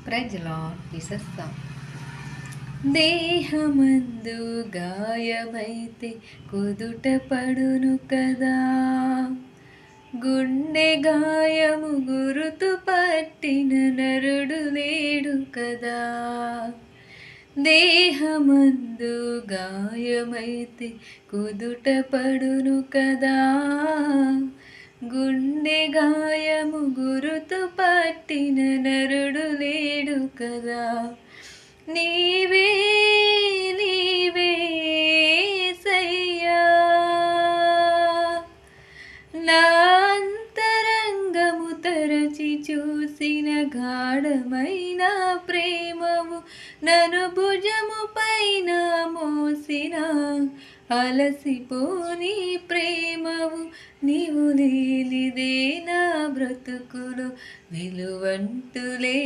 Praise Lord Jesus. దేహమందు గాయమైతే కుదుట పడును కదా, గుండె గాయము గురుతు పట్టిన నరుడు లేడు కదా. దేహమందు గాయమైతే కుదుట పడును కదా, గుండె గాయము గురుతు పట్టిన నరుడు లేడు కదా. నీవే నీవే యేసయ్యా, నా అంతరంగము తరచి చూసిన గాఢమైన ప్రేమవు, నన్ను భుజము పైన మోసిన అలసిపోని ప్రేమవు. నీవు లేనిదే నా బ్రతుకులో విలువంటులే.